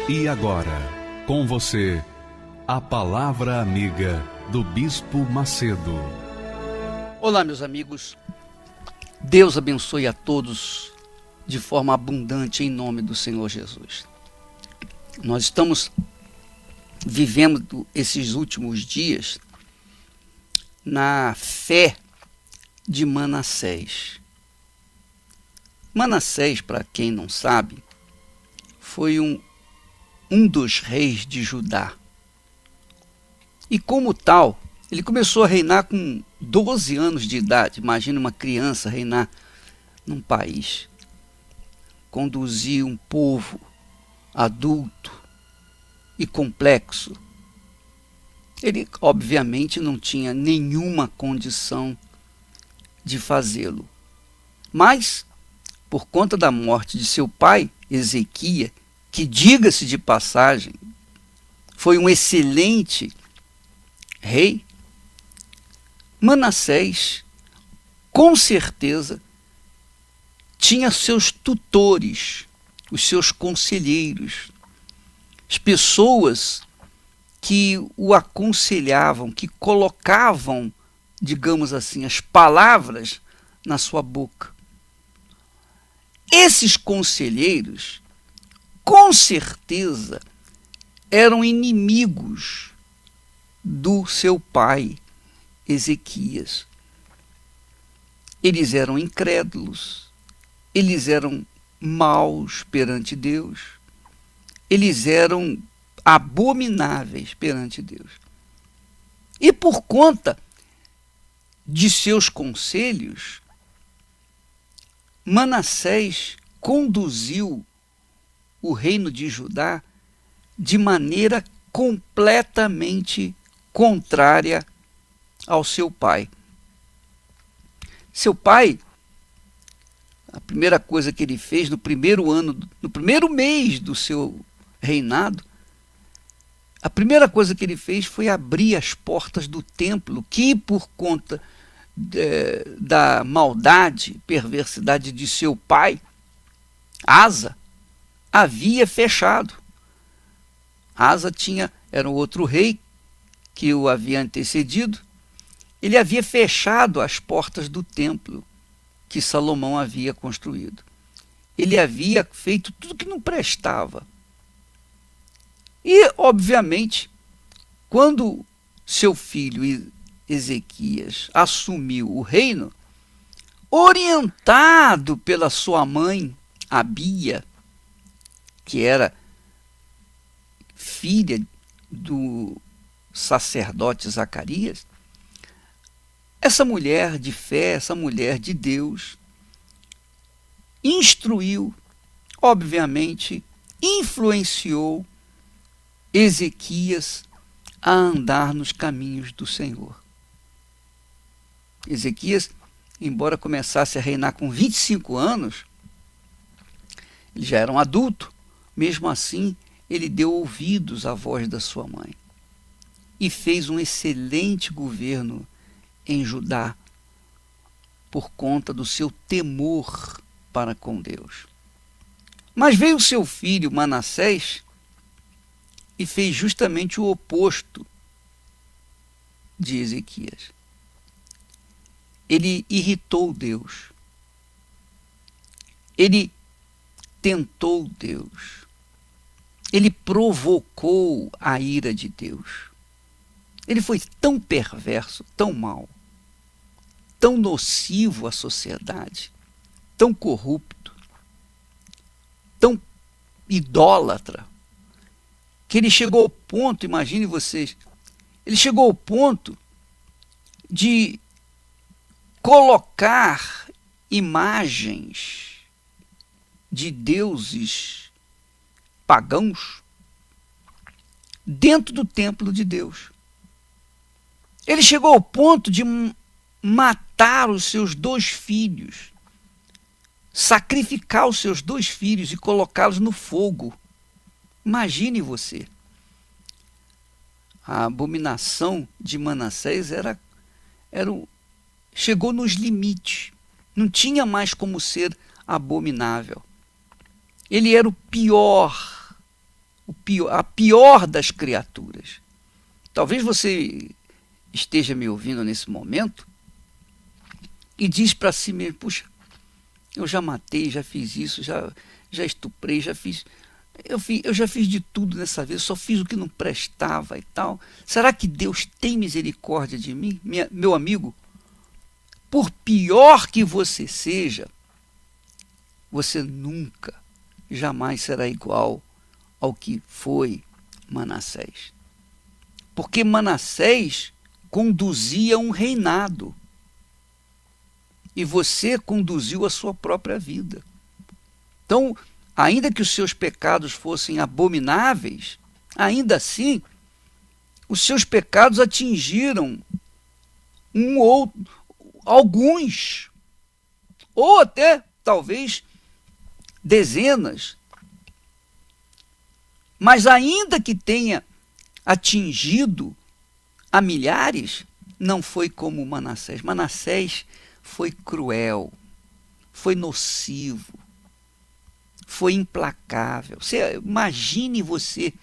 E agora, com você, a Palavra Amiga do Bispo Macedo. Olá, meus amigos. Deus abençoe a todos de forma abundante em nome do Senhor Jesus. Nós estamos vivendo esses últimos dias na fé de Manassés. Manassés, para quem não sabe, foi um dos reis de Judá. E como tal, ele começou a reinar com 12 anos de idade. Imagina uma criança reinar num país. Conduzir um povo adulto e complexo. Ele, obviamente, não tinha nenhuma condição de fazê-lo. Mas, por conta da morte de seu pai, Ezequias, que, diga-se de passagem, foi um excelente rei, Manassés, com certeza, tinha seus tutores, os seus conselheiros, as pessoas que o aconselhavam, que colocavam, digamos assim, as palavras na sua boca. Esses conselheiros, com certeza, eram inimigos do seu pai, Ezequias. Eles eram incrédulos, eles eram maus perante Deus, eles eram abomináveis perante Deus. E por conta de seus conselhos, Manassés conduziu o reino de Judá de maneira completamente contrária ao seu pai. Seu pai, a primeira coisa que ele fez no primeiro ano, no primeiro mês do seu reinado, a primeira coisa que ele fez foi abrir as portas do templo, que por conta da maldade, perversidade de seu pai, Asa, havia fechado. Asa era um outro rei que o havia antecedido. Ele havia fechado as portas do templo que Salomão havia construído. Ele havia feito tudo que não prestava. E, obviamente, quando seu filho Ezequias assumiu o reino, orientado pela sua mãe, Abia, que era filha do sacerdote Zacarias, essa mulher de fé, essa mulher de Deus, instruiu, obviamente, influenciou Ezequias a andar nos caminhos do Senhor. Ezequias, embora começasse a reinar com 25 anos, ele já era um adulto, mesmo assim, ele deu ouvidos à voz da sua mãe e fez um excelente governo em Judá por conta do seu temor para com Deus. Mas veio seu filho Manassés e fez justamente o oposto de Ezequias. Ele irritou Deus. Ele tentou Deus. Ele provocou a ira de Deus. Ele foi tão perverso, tão mau, tão nocivo à sociedade, tão corrupto, tão idólatra, que ele chegou ao ponto, imagine vocês, ele chegou ao ponto de colocar imagens de deuses pagãos dentro do templo de Deus. Ele chegou ao ponto de matar os seus 2 filhos, sacrificar os seus 2 filhos e colocá-los no fogo. Imagine você. A abominação de Manassés chegou nos limites. Não tinha mais como ser abominável. Ele era o pior a pior das criaturas. Talvez você esteja me ouvindo nesse momento e diz para si mesmo: puxa, eu já matei, já fiz isso, já estuprei, eu já fiz de tudo nessa vida, só fiz o que não prestava e tal. Será que Deus tem misericórdia de mim? Meu amigo, por pior que você seja, você nunca, jamais será igual ao que foi Manassés. Porque Manassés conduzia um reinado e você conduziu a sua própria vida. Então, ainda que os seus pecados fossem abomináveis, ainda assim, os seus pecados atingiram alguns, ou até, talvez, dezenas. Mas ainda que tenha atingido a milhares, não foi como Manassés. Manassés foi cruel, foi nocivo, foi implacável. Imagine você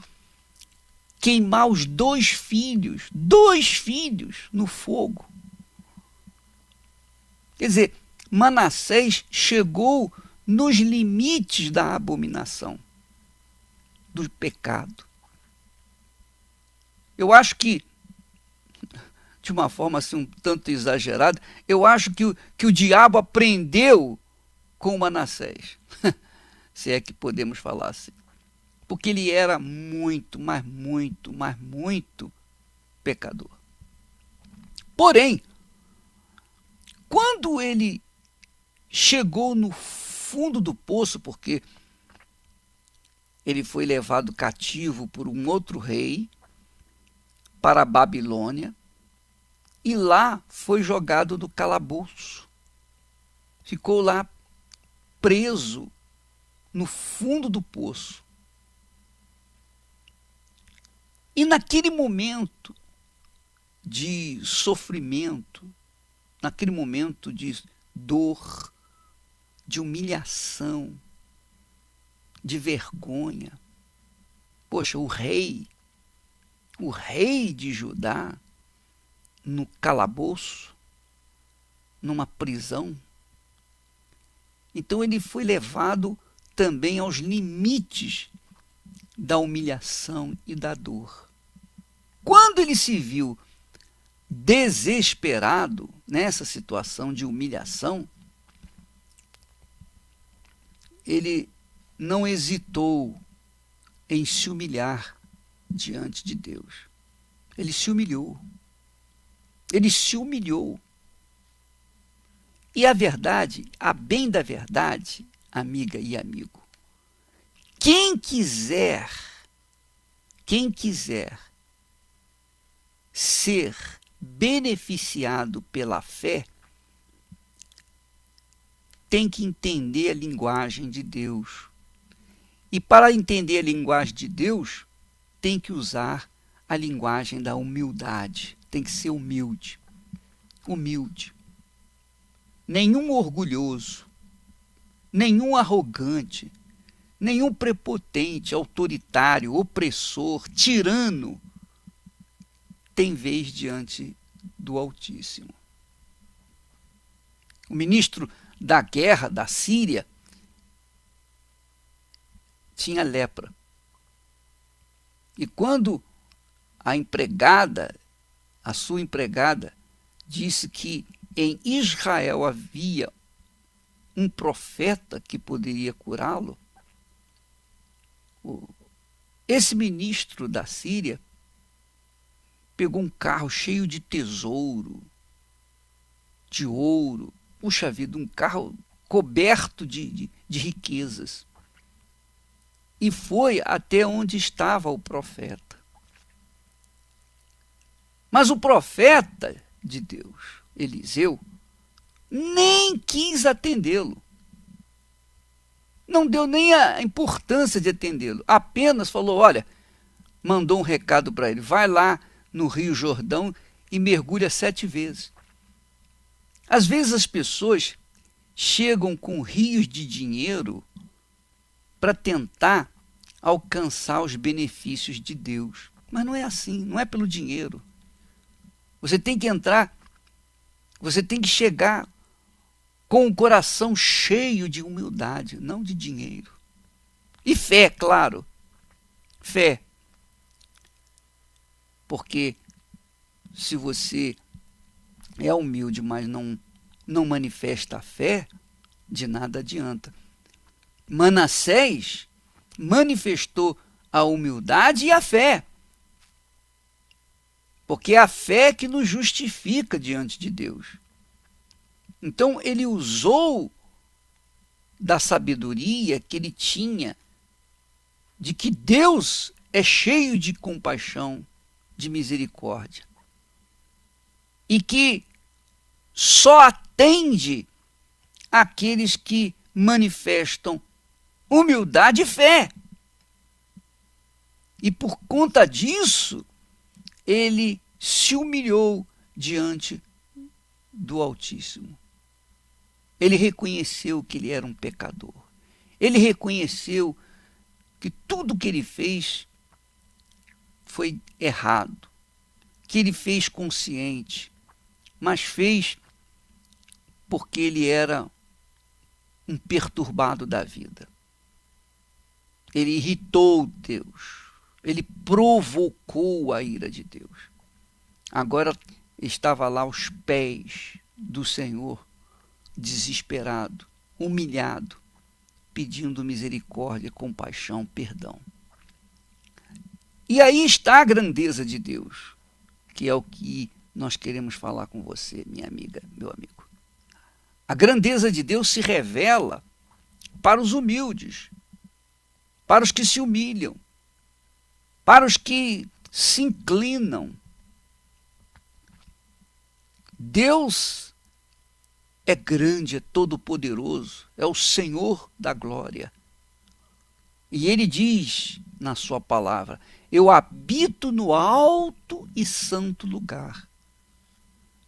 queimar os dois filhos no fogo. Quer dizer, Manassés chegou nos limites da abominação, do pecado. Eu acho que, de uma forma assim um tanto exagerada, eu acho que o diabo aprendeu com Manassés, se é que podemos falar assim. Porque ele era muito, mas muito, mas muito pecador. Porém, quando ele chegou no fundo do poço, porque ele foi levado cativo por um outro rei para a Babilônia, e lá foi jogado no calabouço. Ficou lá preso no fundo do poço. E naquele momento de sofrimento, naquele momento de dor, de humilhação, de vergonha, poxa, o rei de Judá, no calabouço, numa prisão. Então ele foi levado também aos limites da humilhação e da dor. Quando ele se viu desesperado nessa situação de humilhação, ele não hesitou em se humilhar diante de Deus. Ele se humilhou. Ele se humilhou. E a verdade, a bem da verdade, amiga e amigo, quem quiser ser beneficiado pela fé, tem que entender a linguagem de Deus. E para entender a linguagem de Deus, tem que usar a linguagem da humildade. Tem que ser humilde. Humilde. Nenhum orgulhoso, nenhum arrogante, nenhum prepotente, autoritário, opressor, tirano, tem vez diante do Altíssimo. O ministro da guerra da Síria tinha lepra. E quando a sua empregada, disse que em Israel havia um profeta que poderia curá-lo, esse ministro da Síria pegou um carro cheio de tesouro, de ouro, puxa vida, um carro coberto de riquezas, e foi até onde estava o profeta. Mas o profeta de Deus, Eliseu, nem quis atendê-lo. Não deu nem a importância de atendê-lo. Apenas falou, olha, mandou um recado para ele, vai lá no Rio Jordão e mergulha 7 vezes. Às vezes as pessoas chegam com rios de dinheiro para tentar alcançar os benefícios de Deus. Mas não é assim, não é pelo dinheiro. Você tem que entrar, você tem que chegar com o coração cheio de humildade, não de dinheiro. E fé, claro. Fé. Porque se você é humilde, mas não manifesta a fé, de nada adianta. Manassés manifestou a humildade e a fé. Porque é a fé que nos justifica diante de Deus. Então ele usou da sabedoria que ele tinha, de que Deus é cheio de compaixão, de misericórdia, e que só atende aqueles que manifestam humildade e fé. E por conta disso, ele se humilhou diante do Altíssimo. Ele reconheceu que ele era um pecador. Ele reconheceu que tudo que ele fez foi errado, que ele fez consciente, mas fez porque ele era um perturbado da vida. Ele irritou Deus, ele provocou a ira de Deus. Agora estava lá aos pés do Senhor, desesperado, humilhado, pedindo misericórdia, compaixão, perdão. E aí está a grandeza de Deus, que é o que nós queremos falar com você, minha amiga, meu amigo. A grandeza de Deus se revela para os humildes, para os que se humilham, para os que se inclinam. Deus é grande, é todo-poderoso, é o Senhor da glória. E ele diz na sua palavra: eu habito no alto e santo lugar,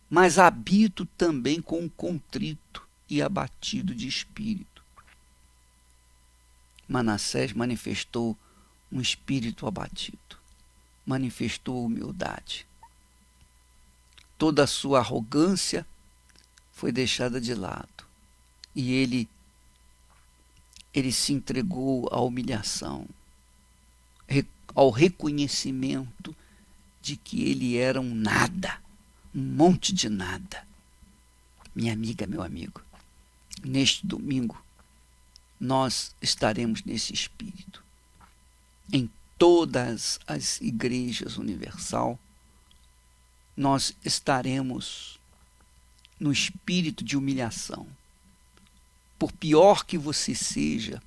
mas habito também com o contrito e abatido de espírito. Manassés manifestou um espírito abatido, manifestou humildade. Toda a sua arrogância foi deixada de lado e ele se entregou à humilhação, ao reconhecimento de que ele era um nada, um monte de nada. Minha amiga, meu amigo, neste domingo nós estaremos nesse espírito. Em todas as igrejas universal, nós estaremos no espírito de humilhação. Por pior que você seja,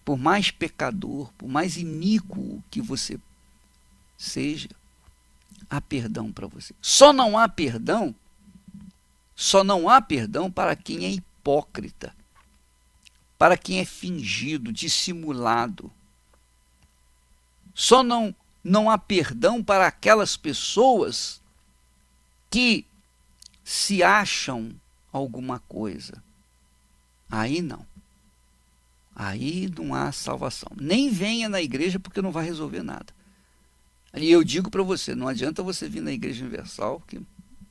por mais pecador, por mais iníquo que você seja, há perdão para você. Só não há perdão para quem é hipócrita, para quem é fingido, dissimulado. Só não há perdão para aquelas pessoas que se acham alguma coisa. Aí não. Aí não há salvação. Nem venha na igreja porque não vai resolver nada. E eu digo para você, não adianta você vir na Igreja Universal que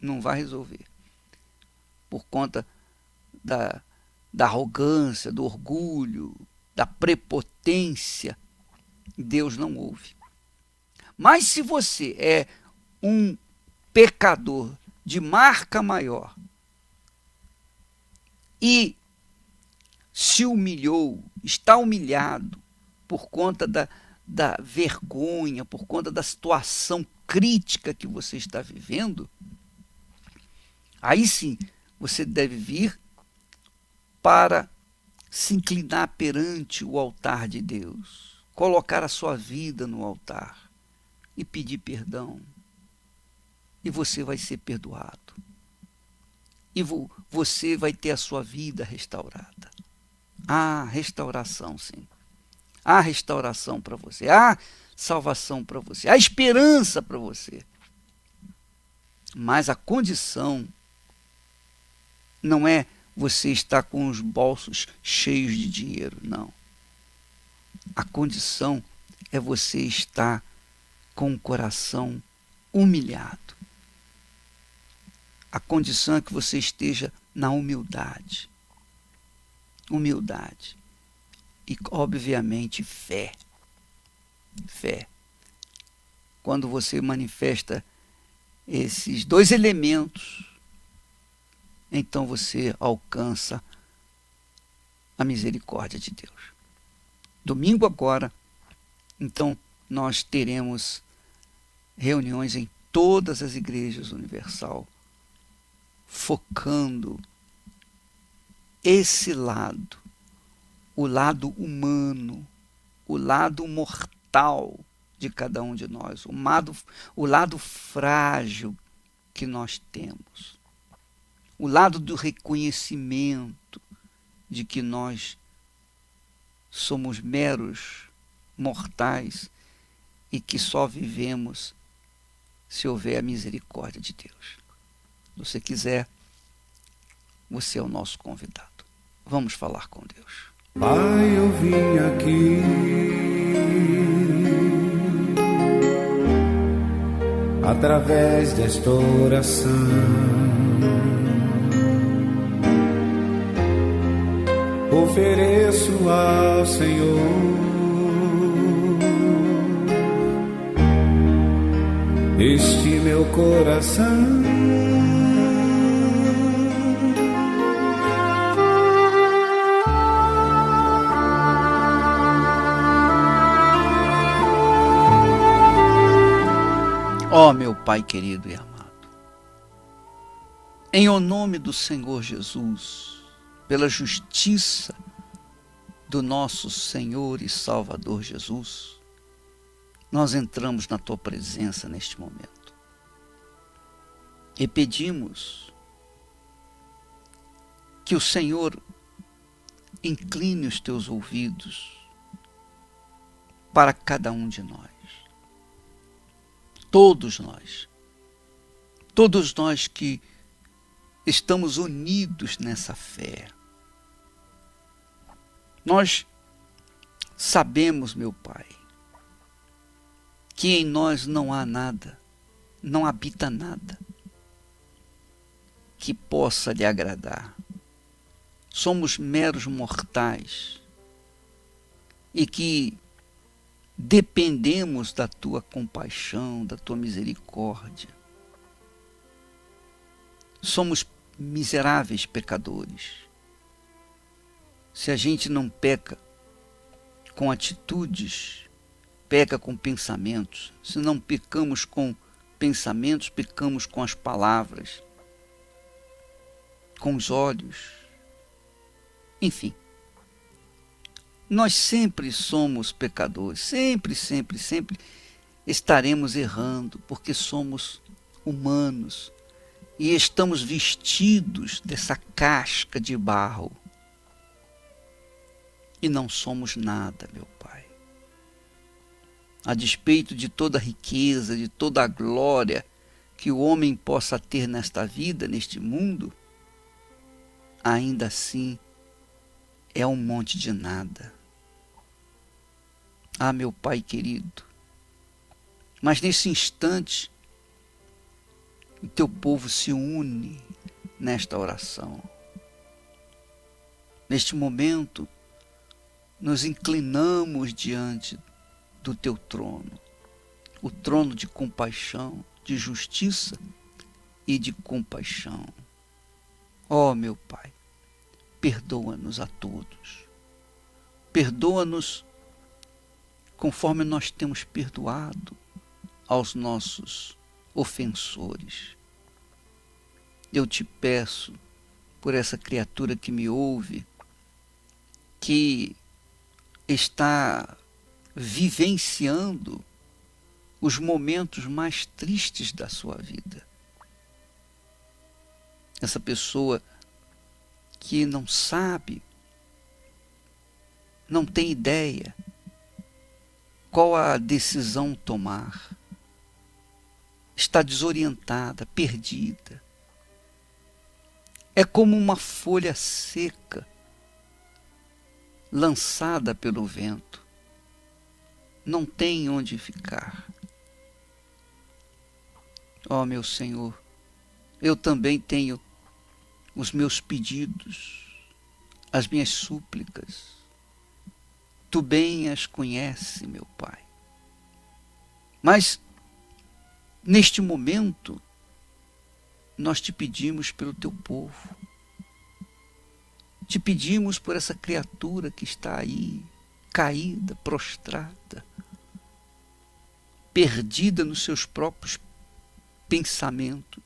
não vai resolver. Por conta da arrogância, do orgulho, da prepotência, Deus não ouve. Mas se você é um pecador de marca maior e se humilhou, está humilhado por conta da vergonha, por conta da situação crítica que você está vivendo, aí sim você deve vir para se inclinar perante o altar de Deus, colocar a sua vida no altar e pedir perdão. E você vai ser perdoado. E você vai ter a sua vida restaurada. Há restauração, sim. Há restauração para você. Há salvação para você. Há esperança para você. Mas a condição não é você estar com os bolsos cheios de dinheiro, não. A condição é você estar com o coração humilhado. A condição é que você esteja na humildade. Humildade. E, obviamente, fé. Fé. Quando você manifesta esses dois elementos, então você alcança a misericórdia de Deus. Domingo agora, então, nós teremos reuniões em todas as igrejas universal, focando esse lado, o lado humano, o lado mortal de cada um de nós, o lado frágil que nós temos, o lado do reconhecimento de que nós somos meros mortais e que só vivemos se houver a misericórdia de Deus. Se você quiser, você é o nosso convidado. Vamos falar com Deus. Pai, eu vim aqui através desta oração ofereço ao Senhor este meu coração. Ó meu Pai querido e amado, em o nome do Senhor Jesus, pela justiça do nosso Senhor e Salvador Jesus, nós entramos na Tua presença neste momento e pedimos que o Senhor incline os Teus ouvidos para cada um de nós. Todos nós que estamos unidos nessa fé. Nós sabemos, meu Pai, que em nós não há nada, não habita nada que possa lhe agradar. Somos meros mortais e que dependemos da Tua compaixão, da Tua misericórdia. Somos miseráveis pecadores. Se a gente não peca com atitudes, peca com pensamentos. Se não pecamos com pensamentos, pecamos com as palavras, com os olhos. Enfim, nós sempre somos pecadores, sempre estaremos errando, porque somos humanos e estamos vestidos dessa casca de barro. E não somos nada, meu Pai. A despeito de toda a riqueza, de toda a glória que o homem possa ter nesta vida, neste mundo, ainda assim é um monte de nada. Ah, meu Pai querido, mas nesse instante, o Teu povo se une nesta oração. Neste momento, nos inclinamos diante do Teu trono, o trono de compaixão, de justiça e de compaixão. Ó, meu Pai, perdoa-nos a todos. Perdoa-nos conforme nós temos perdoado aos nossos ofensores. Eu te peço por essa criatura que me ouve, que está vivenciando os momentos mais tristes da sua vida. Essa pessoa que não sabe, não tem ideia qual a decisão tomar, está desorientada, perdida. É como uma folha seca lançada pelo vento. não tem onde ficar. Ó meu Senhor, eu também tenho os meus pedidos, as minhas súplicas. Tu bem as conhece, meu Pai. Mas, neste momento, nós te pedimos pelo teu povo. Te pedimos por essa criatura que está aí, caída, prostrada, perdida nos seus próprios pensamentos.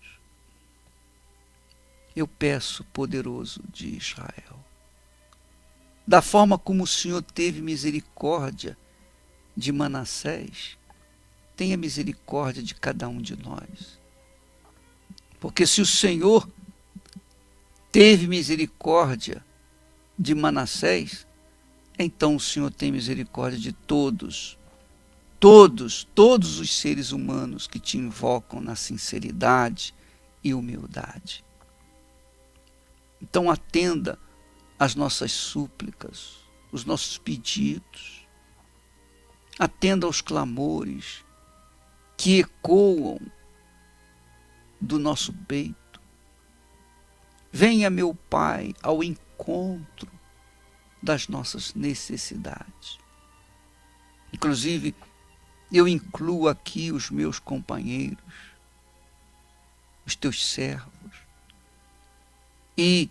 Eu peço, poderoso de Israel, da forma como o Senhor teve misericórdia de Manassés, tenha misericórdia de cada um de nós. Porque se o Senhor teve misericórdia de Manassés, então o Senhor tem misericórdia de todos os seres humanos que te invocam na sinceridade e humildade. Então atenda às nossas súplicas, os nossos pedidos, atenda aos clamores que ecoam do nosso peito. Venha, meu Pai, ao encontro das nossas necessidades. Inclusive, eu incluo aqui os meus companheiros, os teus servos e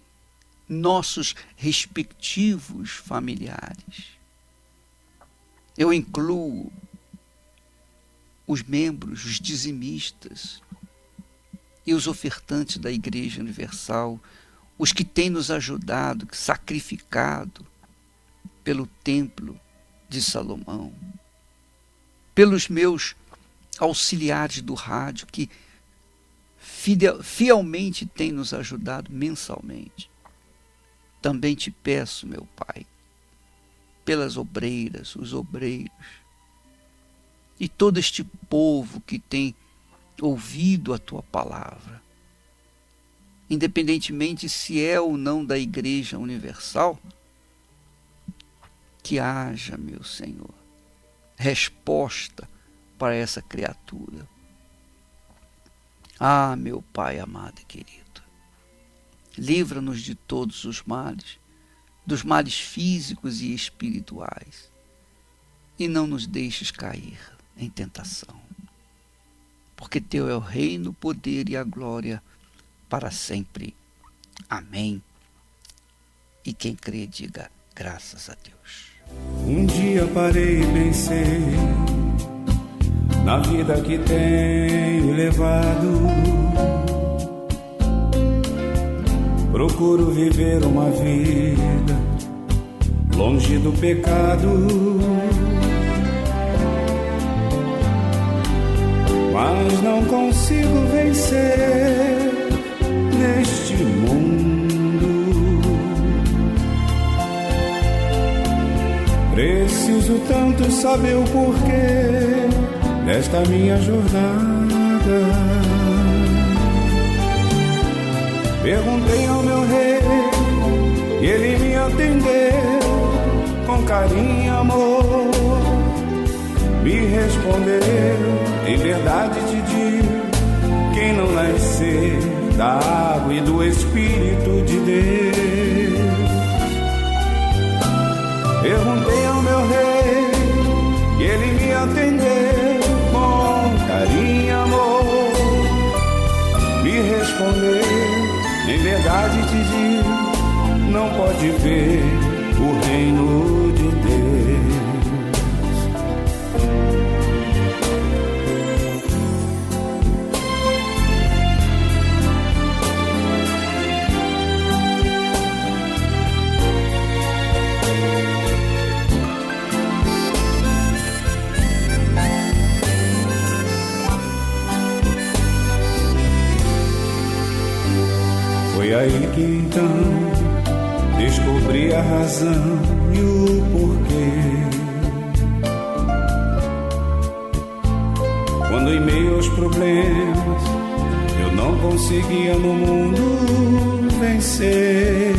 nossos respectivos familiares. Eu incluo os membros, os dizimistas e os ofertantes da Igreja Universal, os que têm nos ajudado, sacrificado pelo Templo de Salomão, pelos meus auxiliares do rádio, que fielmente têm nos ajudado mensalmente. Também te peço, meu Pai, pelas obreiras, os obreiros, e todo este povo que tem ouvido a tua palavra, independentemente se é ou não da Igreja Universal, que haja, meu Senhor, resposta para essa criatura. Ah, meu Pai amado e querido, livra-nos de todos os males, dos males físicos e espirituais, e não nos deixes cair em tentação, porque teu é o reino, o poder e a glória para sempre. Amém. E quem crê, diga graças a Deus. Um dia parei e pensei na vida que tenho levado. Procuro viver uma vida longe do pecado, mas não consigo vencer neste mundo. Preciso tanto saber o porquê desta minha jornada. Perguntei ao meu rei e ele me atendeu com carinho e amor. Me respondeu: em verdade te digo, quem não nascer da água e do Espírito de Deus. Perguntei ao meu rei e ele me atendeu com carinho e amor. Me respondeu: em verdade te digo, não pode ver o reino de Deus. Foi aí que então descobri a razão e o porquê. Quando em meio aos problemas eu não conseguia no mundo vencer,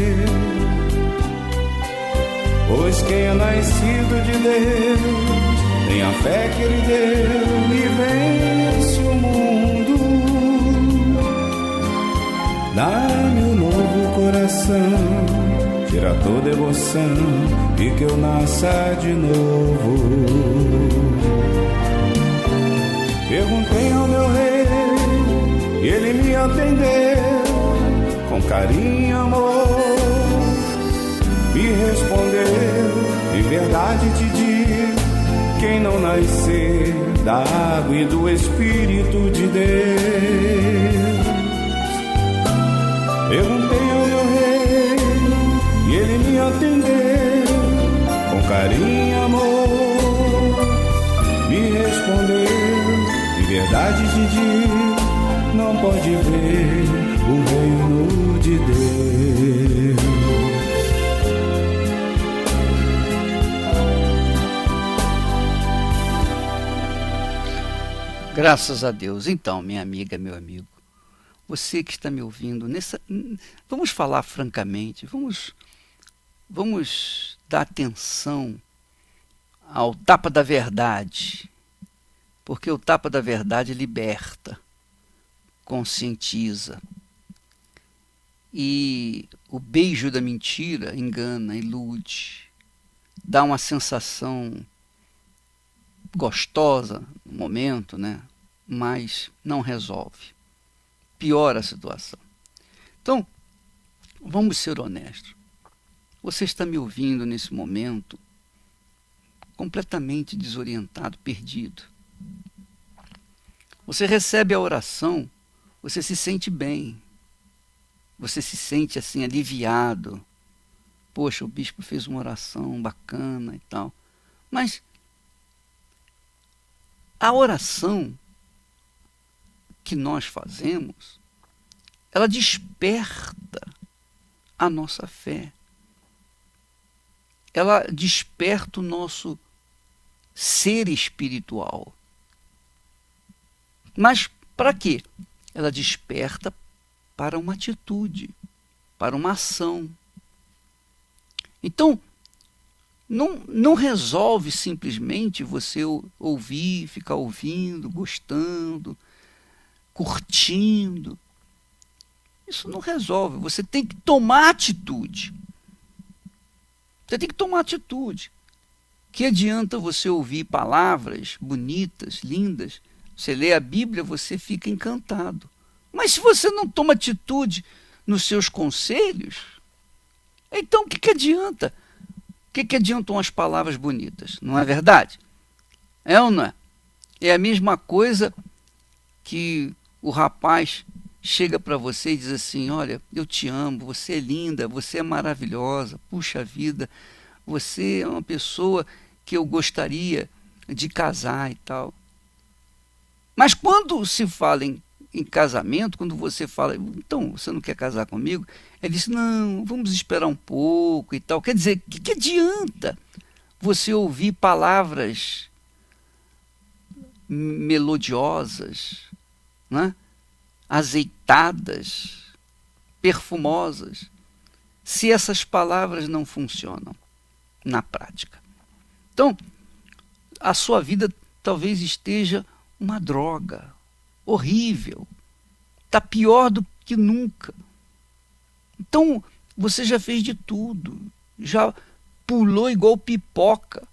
pois quem é nascido de Deus tem a fé que Ele deu e vence o mundo. Dá-me um novo coração, tira toda emoção e que eu nasça de novo. Perguntei ao meu rei e ele me atendeu com carinho e amor. Me respondeu, de verdade te digo, quem não nascer da água e do Espírito de Deus. Perguntei ao meu rei e ele me atendeu com carinho e amor. Me respondeu, de verdade te digo, não pode ver o reino de Deus. Graças a Deus. Então, minha amiga, meu amigo, você que está me ouvindo, vamos falar francamente, vamos dar atenção ao tapa da verdade, porque o tapa da verdade liberta, conscientiza, e o beijo da mentira engana, ilude, dá uma sensação gostosa no momento, né? Mas não resolve, piora a situação. Então, vamos ser honestos. Você está me ouvindo nesse momento completamente desorientado, perdido. Você recebe a oração, você se sente bem, você se sente assim aliviado. Poxa, o bispo fez uma oração bacana e tal. Mas a oração que nós fazemos, ela desperta a nossa fé. Ela desperta o nosso ser espiritual. Mas para quê? Ela desperta para uma atitude, para uma ação. Então, não resolve simplesmente você ouvir, ficar ouvindo, gostando, curtindo. Isso não resolve. Você tem que tomar atitude. Você tem que tomar atitude. Que adianta você ouvir palavras bonitas, lindas? Você lê a Bíblia, você fica encantado. Mas se você não toma atitude nos seus conselhos, então o que adianta? O que adiantam as palavras bonitas? Não é verdade? É ou não é? É a mesma coisa que o rapaz chega para você e diz assim: olha, eu te amo, você é linda, você é maravilhosa, puxa vida, você é uma pessoa que eu gostaria de casar e tal. Mas quando se fala em casamento, quando você fala, então, você não quer casar comigo? Ele diz, não, vamos esperar um pouco e tal. Quer dizer, o que adianta você ouvir palavras melodiosas, né? Azeitadas, perfumosas, se essas palavras não funcionam na prática? Então, a sua vida talvez esteja uma droga horrível, está pior do que nunca. Então, você já fez de tudo, já pulou igual pipoca,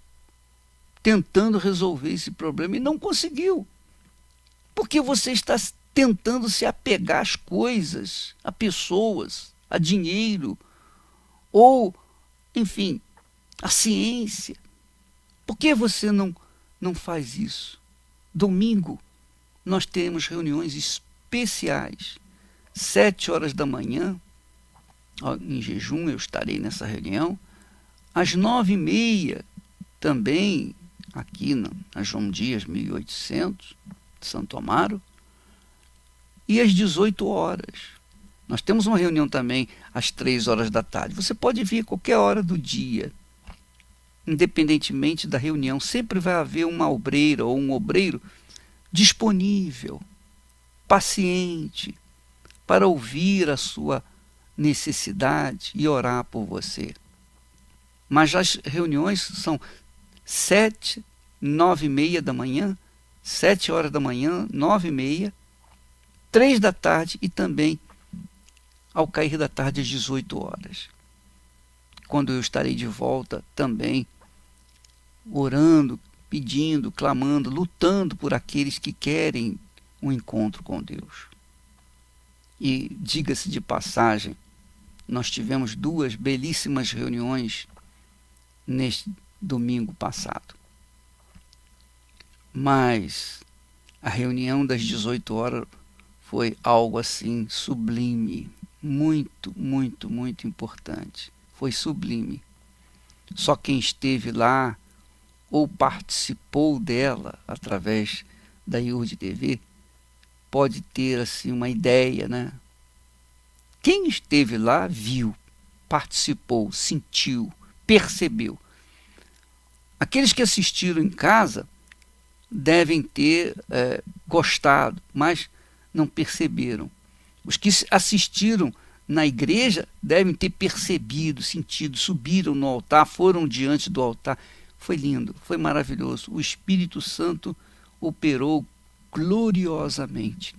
tentando resolver esse problema e não conseguiu. Porque você está tentando se apegar às coisas, a pessoas, a dinheiro, ou, enfim, a ciência. Por que você não faz isso? Domingo, nós temos reuniões especiais, 7 horas da manhã, em jejum eu estarei nessa reunião, às 9h30 também, aqui na João Dias 1800, de Santo Amaro, e às 18 horas. Nós temos uma reunião também às 3 horas da tarde. Você pode vir a qualquer hora do dia, independentemente da reunião, sempre vai haver uma obreira ou um obreiro disponível, paciente, para ouvir a sua necessidade e orar por você. Mas as reuniões são 7 9h30 da manhã, 7 horas da manhã, 9h30, 3 da tarde e também ao cair da tarde às 18 horas. Quando eu estarei de volta também orando, pedindo, clamando, lutando por aqueles que querem um encontro com Deus. E diga-se de passagem, nós tivemos 2 belíssimas reuniões neste domingo passado. Mas a reunião das 18 horas foi algo assim sublime, muito, muito, muito importante. Foi sublime. Só quem esteve lá ou participou dela através da IURD TV pode ter assim uma ideia, né? Quem esteve lá viu, participou, sentiu, percebeu. Aqueles que assistiram em casa devem ter gostado, mas não perceberam. Os que assistiram na igreja devem ter percebido, sentido, subiram no altar, foram diante do altar. Foi lindo, foi maravilhoso. O Espírito Santo operou gloriosamente.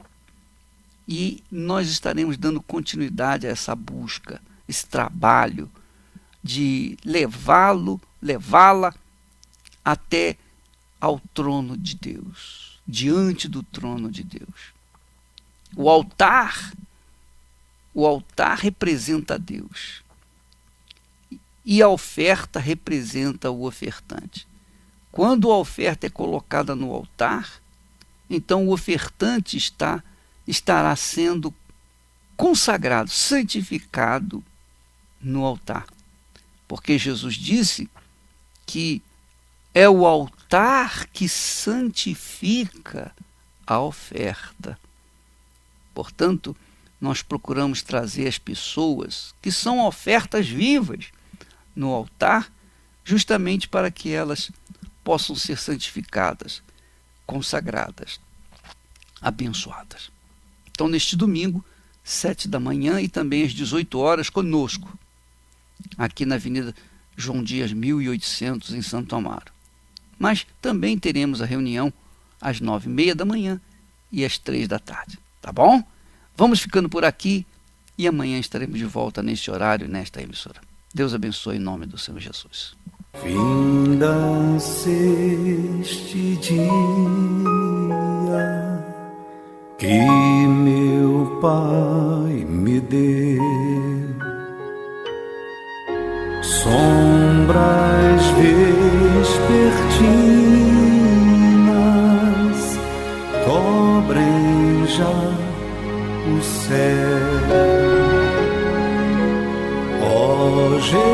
E nós estaremos dando continuidade a essa busca, esse trabalho de levá-la até ao trono de Deus, diante do trono de Deus. O altar representa Deus. E a oferta representa o ofertante. Quando a oferta é colocada no altar, então o ofertante estará sendo consagrado, santificado no altar. Porque Jesus disse que é o altar que santifica a oferta. Portanto, nós procuramos trazer as pessoas que são ofertas vivas no altar, justamente para que elas possam ser santificadas, consagradas, abençoadas. Então, neste domingo, 7 da manhã e também às 18 horas, conosco, aqui na Avenida João Dias, 1800, em Santo Amaro. Mas também teremos a reunião às 9h30 da manhã e às 3 da tarde. Tá bom? Vamos ficando por aqui e amanhã estaremos de volta neste horário, nesta emissora. Deus abençoe em nome do Senhor Jesus. Finda-se este dia que meu Pai me deu, sombras vespertinas cobrem já o céu. Ó Jesus,